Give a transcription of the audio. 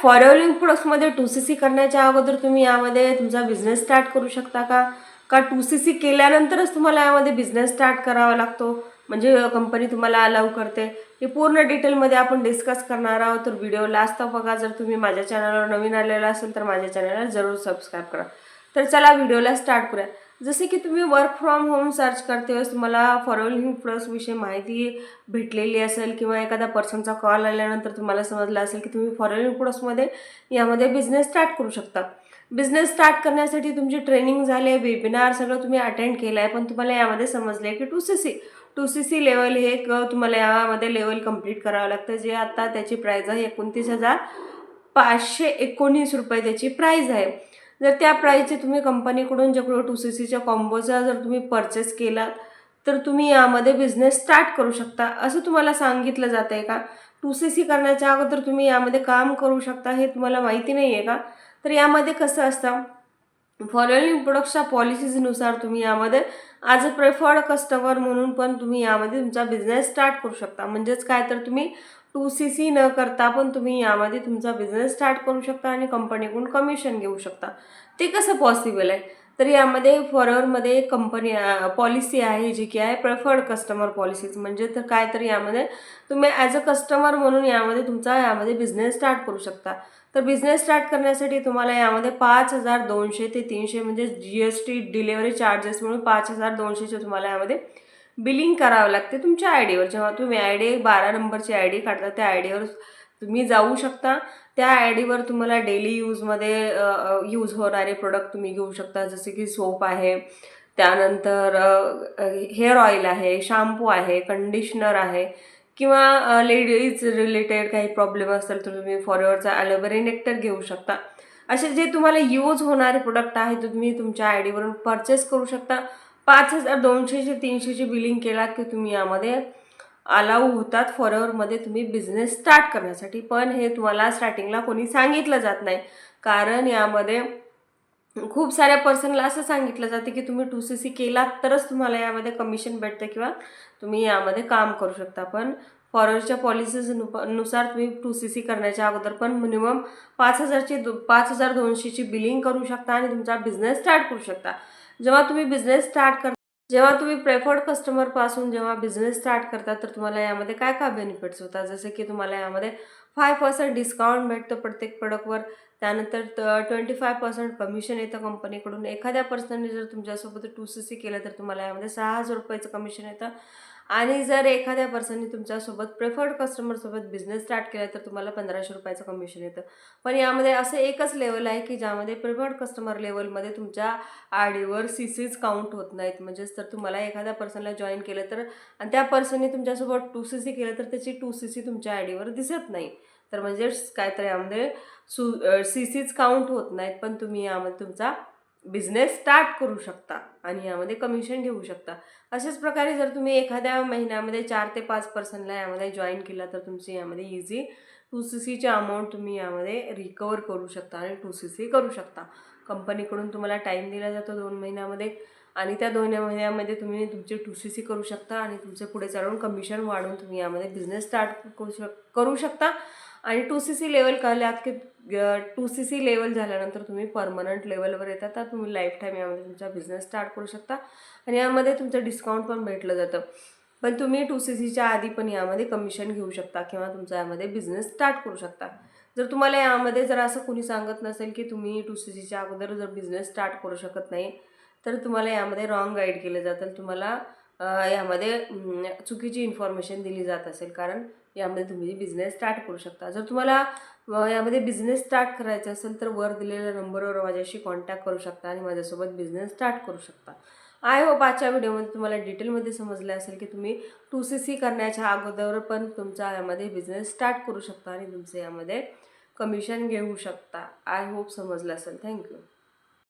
Foreign प्रोडक्ट्समध्ये 2CC करण्याच्या अगोदर तुम्ही यामध्ये तुमचा बिझनेस स्टार्ट करू शकता का 2CC केल्यानंतरच तुम्हाला यामध्ये बिझनेस स्टार्ट करावा लागतो, म्हणजे कंपनी तुम्हाला अलाउ करते? हे पूर्ण डिटेलमध्ये आपण डिस्कस करणार आहोत, तर व्हिडिओ लास्ट बघा. जर तुम्ही माझ्या चॅनलवर नवीन आलेला असेल तर माझ्या चॅनलला जरूर सबस्क्राईब करा. तर चला व्हिडिओला स्टार्ट करूया. जसे की तुम्ही वर्क फ्रॉम होम सर्च करते वेळेस तुम्हाला फॉरेन प्रोडक्ट्सविषयी माहिती भेटलेली असेल किंवा एखाद्या पर्सनचा कॉल आल्यानंतर तुम्हाला समजलं असेल की तुम्ही फॉरेन प्रोडक्ट्समध्ये यामध्ये बिझनेस स्टार्ट करू शकता. बिझनेस स्टार्ट करण्यासाठी तुमची ट्रेनिंग झाली आहे, वेबिनार सगळं तुम्ही अटेंड केलं आहे, पण तुम्हाला यामध्ये समजलं आहे की 2CC लेवल हे एक तुम्हाला यामध्ये लेवल कंप्लीट करावं लागतं, जे आता त्याची प्राईज आहे 29,519 रुपये त्याची प्राईज आहे. जर त्या प्राईजचे तुम्ही कंपनीकडून जे 2CCच्या कॉम्बोचा जर तुम्ही परचेस केला तर तुम्ही यामध्ये बिझनेस स्टार्ट करू शकता, असं तुम्हाला सांगितलं जात आहे का? 2CC करण्याच्या अगोदर तुम्ही यामध्ये काम करू शकता हे तुम्हाला माहिती नाही आहे का? तर यामध्ये कसं असतं, फॉलोइंग प्रोडक्ट्सच्या पॉलिसीजनुसार तुम्ही यामध्ये ॲज अ प्रेफर्ड कस्टमर म्हणून पण तुम्ही यामध्ये तुमचा बिझनेस स्टार्ट करू शकता. म्हणजेच काय, तर तुम्ही 2CC न करता पण तुम्ही यामध्ये तुमचा बिझनेस स्टार्ट करू शकता आणि कंपनीकडून कमिशन घेऊ शकता. ते कसं पॉसिबल आहे? तर यामध्ये फॉरेनमध्ये कंपनी पॉलिसी आहे जी की आहे प्रेफर्ड कस्टमर पॉलिसीज. म्हणजे तर काय, तर यामध्ये तुम्ही ॲज अ कस्टमर म्हणून यामध्ये तुमचा यामध्ये बिझनेस स्टार्ट करू शकता. तर बिझनेस स्टार्ट करण्यासाठी तुम्हाला यामध्ये 5,200 ते 300 म्हणजे GST डिलिव्हरी चार्जेस म्हणून 5,200चे तुम्हाला यामध्ये बिलिंग करावं लागते तुमच्या आयडीवर. जेव्हा तुम्ही आयडी 12 नंबरची आयडी काढता त्या आयडीवर तुम्ही जाऊ शकता. त्या आयडीवर तुम्हाला डेली यूजमध्ये यूज होणारे प्रोडक्ट तुम्ही घेऊ शकता, जसे की सोप आहे, त्यानंतर हेअर ऑइल आहे, शॅम्पू आहे, कंडिशनर आहे, किंवा लेडीज रिलेटेड काही प्रॉब्लेम असेल तर तुम्ही फॉरएव्हरचा ॲलोवेरा नेक्टर घेऊ शकता. असे जे तुम्हाला यूज होणारे प्रोडक्ट आहेत ते तुम्ही तुमच्या आयडीवरून परचेस करू शकता. 5,200 300ची बिलिंग केलात की तुम्ही यामध्ये अलाउ होतात फॉरएव्हरमध्ये तुम्ही बिझनेस स्टार्ट करण्यासाठी. पण हे तुम्हाला स्टार्टिंगला कोणी सांगितलं जात नाही, कारण यामध्ये खूप साऱ्या पर्सनला असं सांगितलं जाते की तुम्ही 2CC केलात तरच तुम्हाला यामध्ये कमिशन भेटतं किंवा तुम्ही यामध्ये काम करू शकता. पण फॉरेनच्या पॉलिसीज नुसार तुम्ही 2CC करण्याच्या अगोदर पण मिनिमम 5,200ची बिलिंग करू शकता आणि तुमचा बिझनेस स्टार्ट करू शकता. जेव्हा तुम्ही प्रेफर्ड कस्टमरपासून जेव्हा बिझनेस स्टार्ट करता तर तुम्हाला यामध्ये काय काय बेनिफिट्स होतात, जसे की तुम्हाला यामध्ये 5% डिस्काउंट भेटतं प्रत्येक प्रोडक्टवर. त्यानंतर 25% कमिशन येतं कंपनीकडून. एखाद्या पर्सनने जर तुमच्यासोबत 2CC केलं तर तुम्हाला यामध्ये 6,000 रुपयाचं कमिशन येतं. आणि जर एखाद्या पर्सनने तुमच्यासोबत प्रेफर्ड कस्टमरसोबत बिझनेस स्टार्ट केला तर तुम्हाला 1,500 रुपयाचं कमिशन येतं. पण यामध्ये असं एकच लेवल आहे की ज्यामध्ये प्रेफर्ड कस्टमर लेवलमध्ये तुमच्या आयडीवर CCच काउंट होत नाहीत. म्हणजेच तर तुम्हाला एखाद्या पर्सनला जॉईन केलं तर आणि त्या पर्सनने तुमच्यासोबत 2CC केलं तर त्याची 2CC तुमच्या आयडीवर दिसत नाही. तर म्हणजेच काय, तर यामध्ये CCच काउंट होत नाहीत, पण तुम्ही यामध्ये तुमचा बिझनेस स्टार्ट करू शकता आणि यामध्ये कमिशन घेऊ शकता. अशाच प्रकारे जर तुम्ही एखाद्या महिन्यामध्ये 4 ते 5 पर्सनला यामध्ये जॉईन केला तर तुमची यामध्ये इझी 2CCचे अमाऊंट तुम्ही यामध्ये रिकवर करू शकता आणि 2CC करू शकता. कंपनीकडून तुम्हाला टाईम दिला जातो 2 महिन्यामध्ये आणि त्या 2 महिन्यामध्ये तुम्ही तुमचे 2CC करू शकता आणि तुमचे पुढे चालून कमिशन वाढवून तुम्ही यामध्ये बिझनेस स्टार्ट करू शकता. आणि 2CC लेवल कळल्यात की 2CC लेवल झाल्यानंतर तुम्ही परमनंट लेवलवर येतात, तर तुम्ही लाईफ टाईम यामध्ये तुमचा बिझनेस स्टार्ट करू शकता आणि यामध्ये तुमचं डिस्काउंट पण भेटलं जातं. पण तुम्ही 2CCच्या आधी पण यामध्ये कमिशन घेऊ शकता किंवा तुमचा यामध्ये बिझनेस स्टार्ट करू शकता. जर तुम्हाला यामध्ये जर असं कोणी सांगत नसेल की तुम्ही 2CCच्या अगोदर जर बिझनेस स्टार्ट करू शकत नाही, तर तुम्हाला यामध्ये रॉंग गाईड केलं जातं. तुम्हाला यामध्ये चुकीची इन्फॉर्मेशन दिली जात असेल, कारण यामध्ये तुम्ही बिझनेस स्टार्ट करू शकता. जर तुम्हाला यामध्ये बिझनेस स्टार्ट करायचा असेल तर वर दिलेल्या नंबरवर माझ्याशी कॉन्टॅक्ट करू शकता आणि माझ्यासोबत बिझनेस स्टार्ट करू शकता. आय होप आजच्या व्हिडिओमध्ये तुम्हाला डिटेलमध्ये समजलं असेल की तुम्ही 2CC करण्याच्या अगोदर पण तुमचा यामध्ये बिझनेस स्टार्ट करू शकता आणि तुमचे यामध्ये कमिशन घेऊ शकता. आय होप समजलं असेल. थँक्यू.